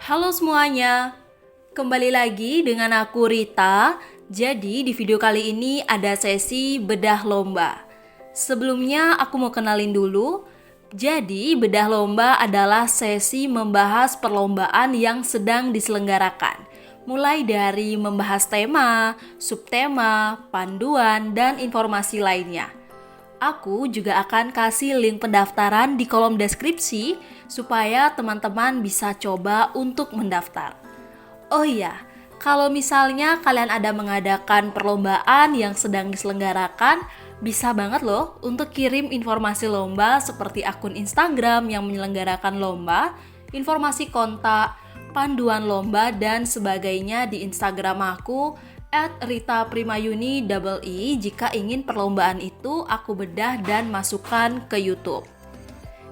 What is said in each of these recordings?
Halo semuanya, kembali lagi dengan aku Rita. Jadi di video kali ini ada sesi bedah lomba. Sebelumnya aku mau kenalin dulu. Jadi bedah lomba adalah sesi membahas perlombaan yang sedang diselenggarakan. Mulai dari membahas tema, subtema, panduan, dan informasi lainnya. Aku juga akan kasih link pendaftaran di kolom deskripsi supaya teman-teman bisa coba untuk mendaftar. Oh iya, kalau misalnya kalian ada mengadakan perlombaan yang sedang diselenggarakan, bisa banget loh untuk kirim informasi lomba seperti akun Instagram yang menyelenggarakan lomba, informasi kontak, panduan lomba, dan sebagainya di Instagram aku @ritaprimayuni_e jika ingin perlombaan itu aku bedah dan masukkan ke YouTube.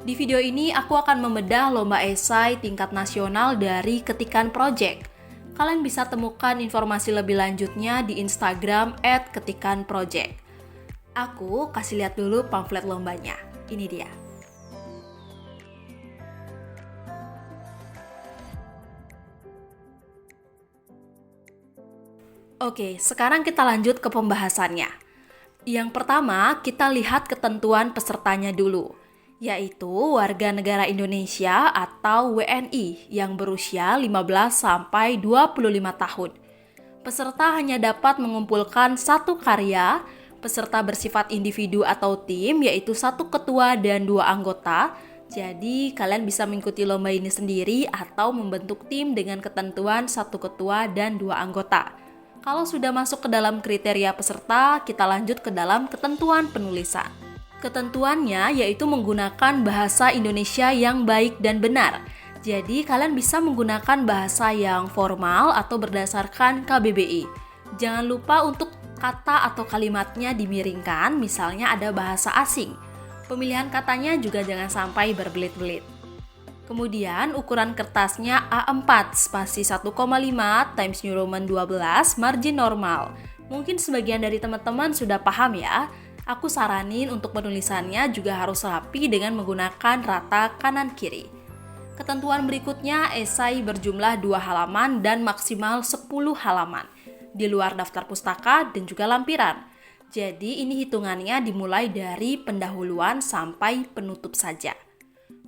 Di video ini aku akan membedah lomba esai tingkat nasional dari Ketikan Project. Kalian bisa temukan informasi lebih lanjutnya di Instagram @ketikanproject. Aku kasih lihat dulu pamflet lombanya. Ini dia. Oke, sekarang kita lanjut ke pembahasannya. Yang pertama, kita lihat ketentuan pesertanya dulu, yaitu warga negara Indonesia atau WNI yang berusia 15 sampai 25 tahun. Peserta hanya dapat mengumpulkan satu karya, peserta bersifat individu atau tim, yaitu satu ketua dan 2 anggota. Jadi, kalian bisa mengikuti lomba ini sendiri atau membentuk tim dengan ketentuan satu ketua dan 2 anggota. Kalau sudah masuk ke dalam kriteria peserta, kita lanjut ke dalam ketentuan penulisan. Ketentuannya yaitu menggunakan bahasa Indonesia yang baik dan benar. Jadi kalian bisa menggunakan bahasa yang formal atau berdasarkan KBBI. Jangan lupa untuk kata atau kalimatnya dimiringkan, misalnya ada bahasa asing. Pemilihan katanya juga jangan sampai berbelit-belit. Kemudian ukuran kertasnya A4 spasi 1,5 times New Roman 12 margin normal. Mungkin sebagian dari teman-teman sudah paham ya. Aku saranin untuk penulisannya juga harus rapi dengan menggunakan rata kanan kiri. Ketentuan berikutnya esai berjumlah 2 halaman dan maksimal 10 halaman. Di luar daftar pustaka dan juga lampiran. Jadi ini hitungannya dimulai dari pendahuluan sampai penutup saja.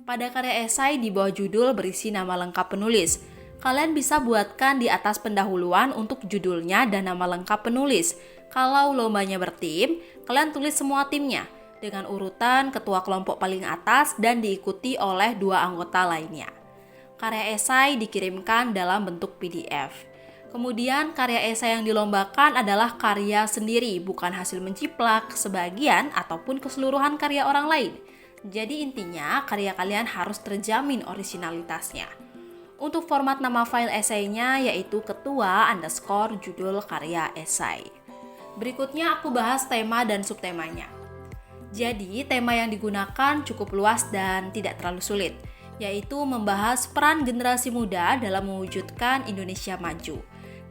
Pada karya esai di bawah judul berisi nama lengkap penulis. Kalian bisa buatkan di atas pendahuluan untuk judulnya dan nama lengkap penulis. Kalau lombanya bertim, kalian tulis semua timnya dengan urutan ketua kelompok paling atas dan diikuti oleh 2 anggota lainnya. Karya esai dikirimkan dalam bentuk PDF. Kemudian karya esai yang dilombakan adalah karya sendiri, bukan hasil menciplak, sebagian ataupun keseluruhan karya orang lain. Jadi intinya karya kalian harus terjamin orisinalitasnya. Untuk format nama file esainya yaitu ketua _ judul karya esai. Berikutnya aku bahas tema dan subtemanya. Jadi tema yang digunakan cukup luas dan tidak terlalu sulit, yaitu membahas peran generasi muda dalam mewujudkan Indonesia maju.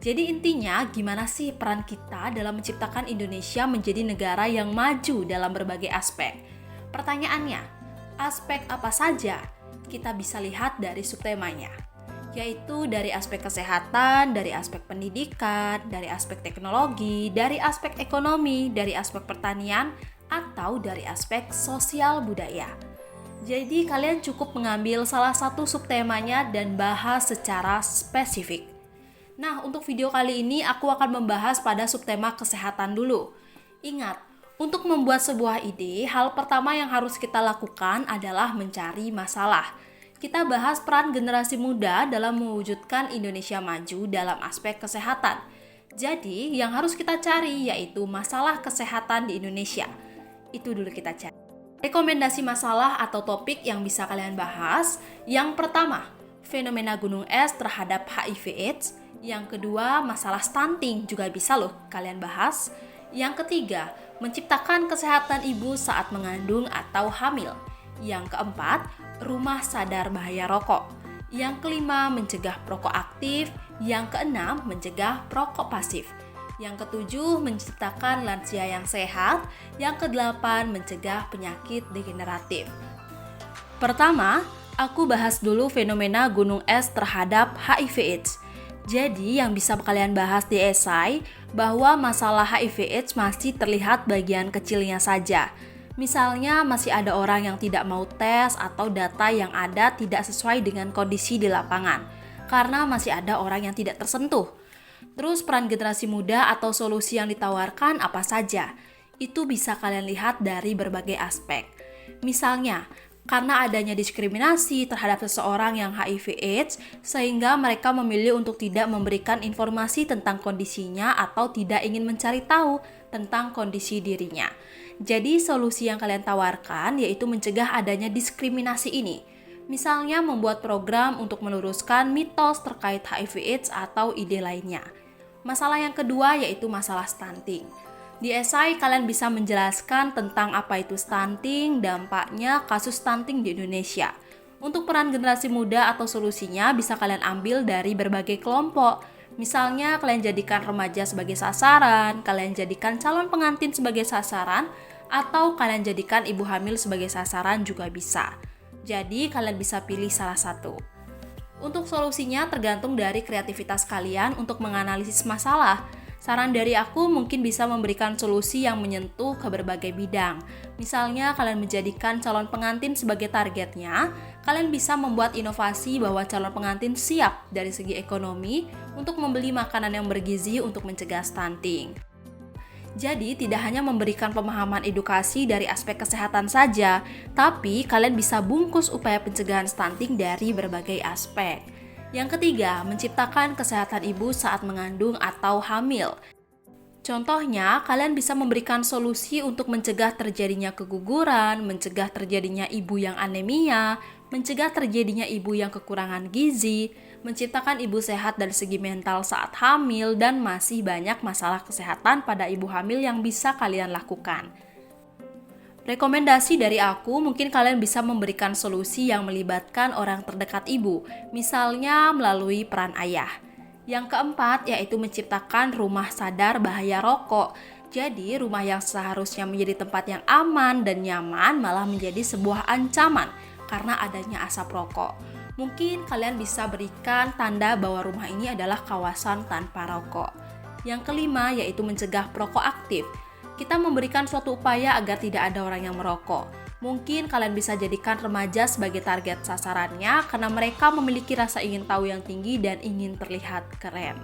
Jadi intinya gimana sih peran kita dalam menciptakan Indonesia menjadi negara yang maju dalam berbagai aspek. Pertanyaannya, aspek apa saja? Kita bisa lihat dari subtemanya, yaitu dari aspek kesehatan, dari aspek pendidikan, dari aspek teknologi, dari aspek ekonomi, dari aspek pertanian, atau dari aspek sosial budaya. Jadi kalian cukup mengambil salah satu subtemanya dan bahas secara spesifik. Nah, untuk video kali ini aku akan membahas pada subtema kesehatan dulu. Ingat, untuk membuat sebuah ide, hal pertama yang harus kita lakukan adalah mencari masalah. Kita bahas peran generasi muda dalam mewujudkan Indonesia maju dalam aspek kesehatan. Jadi, yang harus kita cari yaitu masalah kesehatan di Indonesia. Itu dulu kita cari. Rekomendasi masalah atau topik yang bisa kalian bahas. Yang pertama, fenomena gunung es terhadap HIV/AIDS. Yang kedua, masalah stunting juga bisa loh kalian bahas. Yang ketiga, menciptakan kesehatan ibu saat mengandung atau hamil. Yang keempat, rumah sadar bahaya rokok. Yang kelima, mencegah perokok aktif. Yang keenam, mencegah perokok pasif. Yang ketujuh, menciptakan lansia yang sehat. Yang kedelapan, mencegah penyakit degeneratif. Pertama, Aku bahas dulu fenomena gunung es terhadap HIV/AIDS. Jadi yang bisa kalian bahas di esai bahwa masalah HIV/AIDS masih terlihat bagian kecilnya saja. Misalnya masih ada orang yang tidak mau tes atau data yang ada tidak sesuai dengan kondisi di lapangan karena masih ada orang yang tidak tersentuh. Terus peran generasi muda atau solusi yang ditawarkan apa saja? Itu bisa kalian lihat dari berbagai aspek. Misalnya, karena adanya diskriminasi terhadap seseorang yang HIV/AIDS, sehingga mereka memilih untuk tidak memberikan informasi tentang kondisinya atau tidak ingin mencari tahu tentang kondisi dirinya. Jadi solusi yang kalian tawarkan yaitu mencegah adanya diskriminasi ini. Misalnya membuat program untuk meluruskan mitos terkait HIV/AIDS atau ide lainnya. Masalah yang kedua yaitu masalah stunting. Di esai kalian bisa menjelaskan tentang apa itu stunting, dampaknya kasus stunting di Indonesia. Untuk peran generasi muda atau solusinya bisa kalian ambil dari berbagai kelompok. Misalnya kalian jadikan remaja sebagai sasaran, kalian jadikan calon pengantin sebagai sasaran, atau kalian jadikan ibu hamil sebagai sasaran juga bisa. Jadi kalian bisa pilih salah satu. Untuk solusinya tergantung dari kreativitas kalian untuk menganalisis masalah. Saran dari aku mungkin bisa memberikan solusi yang menyentuh ke berbagai bidang. Misalnya kalian menjadikan calon pengantin sebagai targetnya, kalian bisa membuat inovasi bahwa calon pengantin siap dari segi ekonomi untuk membeli makanan yang bergizi untuk mencegah stunting. Jadi tidak hanya memberikan pemahaman edukasi dari aspek kesehatan saja, tapi kalian bisa bungkus upaya pencegahan stunting dari berbagai aspek. Yang ketiga, menciptakan kesehatan ibu saat mengandung atau hamil. Contohnya, kalian bisa memberikan solusi untuk mencegah terjadinya keguguran, mencegah terjadinya ibu yang anemia, mencegah terjadinya ibu yang kekurangan gizi, menciptakan ibu sehat dari segi mental saat hamil, dan masih banyak masalah kesehatan pada ibu hamil yang bisa kalian lakukan. Rekomendasi dari aku, mungkin kalian bisa memberikan solusi yang melibatkan orang terdekat ibu, misalnya melalui peran ayah. Yang keempat, yaitu menciptakan rumah sadar bahaya rokok. Jadi, rumah yang seharusnya menjadi tempat yang aman dan nyaman malah menjadi sebuah ancaman karena adanya asap rokok. Mungkin kalian bisa berikan tanda bahwa rumah ini adalah kawasan tanpa rokok. Yang kelima, yaitu mencegah perokok aktif. Kita memberikan suatu upaya agar tidak ada orang yang merokok. Mungkin kalian bisa jadikan remaja sebagai target sasarannya karena mereka memiliki rasa ingin tahu yang tinggi dan ingin terlihat keren.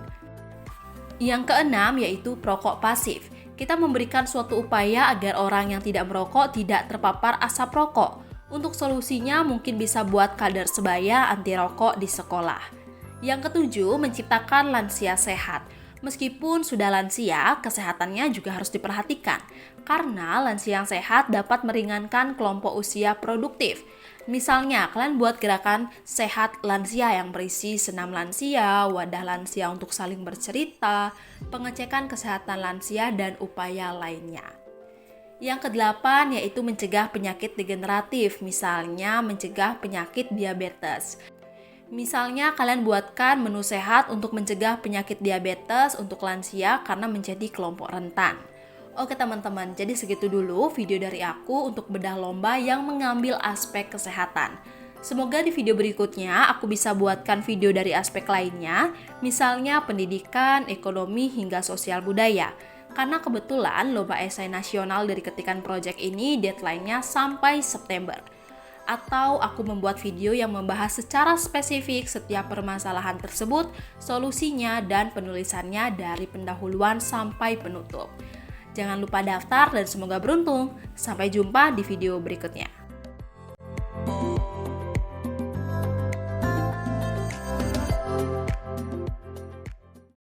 Yang keenam yaitu perokok pasif. Kita memberikan suatu upaya agar orang yang tidak merokok tidak terpapar asap rokok. Untuk solusinya mungkin bisa buat kadar sebaya anti rokok di sekolah. Yang ketujuh, menciptakan lansia sehat. Meskipun sudah lansia, kesehatannya juga harus diperhatikan, karena lansia yang sehat dapat meringankan kelompok usia produktif. Misalnya, kalian buat gerakan sehat lansia yang berisi senam lansia, wadah lansia untuk saling bercerita, pengecekan kesehatan lansia, dan upaya lainnya. Yang kedelapan yaitu mencegah penyakit degeneratif, misalnya mencegah penyakit diabetes. Misalnya kalian buatkan menu sehat untuk mencegah penyakit diabetes untuk lansia karena menjadi kelompok rentan. Oke teman-teman, jadi segitu dulu video dari aku untuk bedah lomba yang mengambil aspek kesehatan. Semoga di video berikutnya aku bisa buatkan video dari aspek lainnya, misalnya pendidikan, ekonomi, hingga sosial budaya. Karena kebetulan lomba esai nasional dari ketikan project ini deadline-nya sampai September. Atau aku membuat video yang membahas secara spesifik setiap permasalahan tersebut, solusinya, dan penulisannya dari pendahuluan sampai penutup. Jangan lupa daftar dan semoga beruntung. Sampai jumpa di video berikutnya.